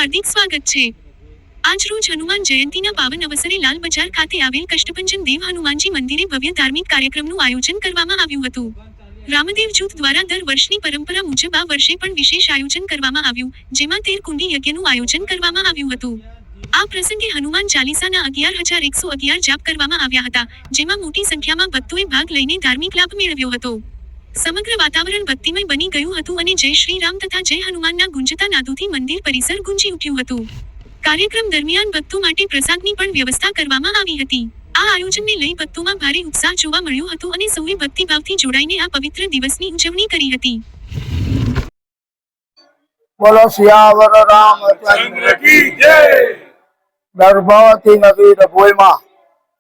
હાર્દિક સ્વાગત છે। આજ રોજ હનુમાન જયંતીના પાવન અવસરે લાલ બજાર ખાતે આવેલ કષ્ટભંજન દેવ હનુમાનજી મંદિરે ભવ્ય ધાર્મિક કાર્યક્રમનું આયોજન કરવામાં આવ્યું હતું। રામદેવ જૂથ દ્વારા દર વર્ષની પરંપરા મુજબ આ વર્ષે પણ વિશેષ આયોજન કરવામાં આવ્યું, જેમાં 13 કુંડી યજ્ઞનું આયોજન કરવામાં આવ્યું હતું। આ પ્રસંગે હનુમાન ચાલીસાના 11,111 જાપ કરવામાં આવ્યા હતા, જેમાં મોટી સંખ્યામાં ભક્તોએ ભાગ લઈને ધાર્મિક લાભ મેળવ્યો હતો। સમગ્ર વાતાવરણ ભક્તિમય બની ગયું હતું અને જય શ્રી રામ તથા જય હનુમાનના ગુંજતા નાદોથી મંદિર પરિસર ગુંજી ઉઠ્યું હતું। કાર્યક્રમ દરમિયાન ભક્તો માટે પ્રસાદની પણ વ્યવસ્થા કરવામાં આવી હતી। આ આયોજનને લઈ ભક્તોમાં ભારે ઉત્સાહ જોવા મળ્યો હતો અને સૌએ ભક્તિભાવથી જોડાઈને આ પવિત્ર દિવસની ઉજવણી કરી હતી। બોલો સિયાવર રામચંદ્ર કી જય। ગર્ભવતી નગરી ડભોઈમાં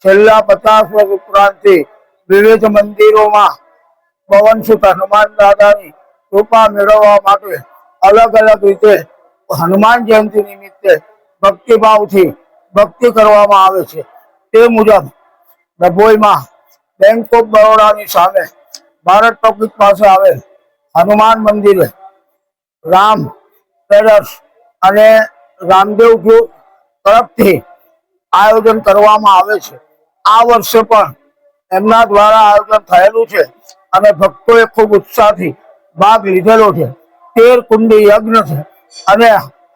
છેલ્લા 50 વર્ષ ઉપરાંતથી વિવિધ મંદિરોમાં પવનસુત હનુમાન દાદાની કૃપા મેળવવા માટે અલગ અલગ રીતે હનુમાન જયંતિ નિમિત્તે ભક્તિભાવથી ભક્તિ કરવામાં આવે છે। તે મુજબ ડભોઈમાં બેંક ઓફ બરોડાની સામે ભારત ટોકીઝ પાસે આવેલ હનુમાન મંદિરે રામ ટ્રેડર્સ અને રામદેવ ગ્રુપ તરફથી આયોજન કરવામાં આવે છે। આ વર્ષે પણ એમના દ્વારા આયોજન થયેલું છે અને ભક્તોએ ખૂબ ઉત્સાહથી ભાગ લીધેલો છે। 13 કુંડી યજ્ઞ છે અને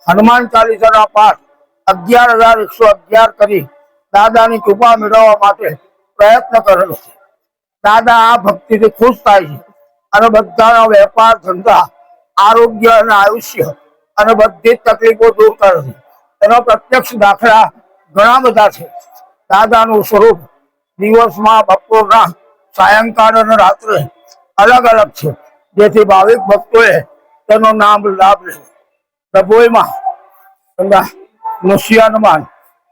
હનુમાન ચાલીસાના પાઠ 11,111 કરી દાદાની કૃપા મેળવવા માટે પ્રયત્ન કરેલો છે। દાદા આ ભક્તિથી ખુશ થાય છે અને બધાના વેપાર ધંધા, આરોગ્ય અને આયુષ્ય અને બધી જ તકલીફો દૂર કરે છે। એનો પ્રત્યક્ષ દાખલા ઘણા બધા છે। દાદાનું સ્વરૂપ દિવસમાં, બપોરના, સાયંકાળ અને રાત્રે અલગ અલગ છે, જેથી ભાવિક ભક્તોએ તેનો નામ લાભ લેવો। ડભોઈમાં નૃસિંહ હનુમાન,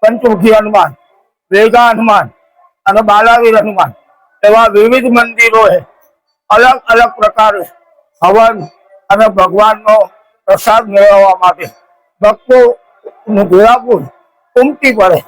પંચમુખી હનુમાન, વેગા હનુમાન અને બાલાવીર હનુમાન એવા વિવિધ મંદિરોએ અલગ અલગ પ્રકારે હવન અને ભગવાનનો પ્રસાદ મેળવવા માટે ભક્તોનું ઘોડાપુર ઉમટી પડે।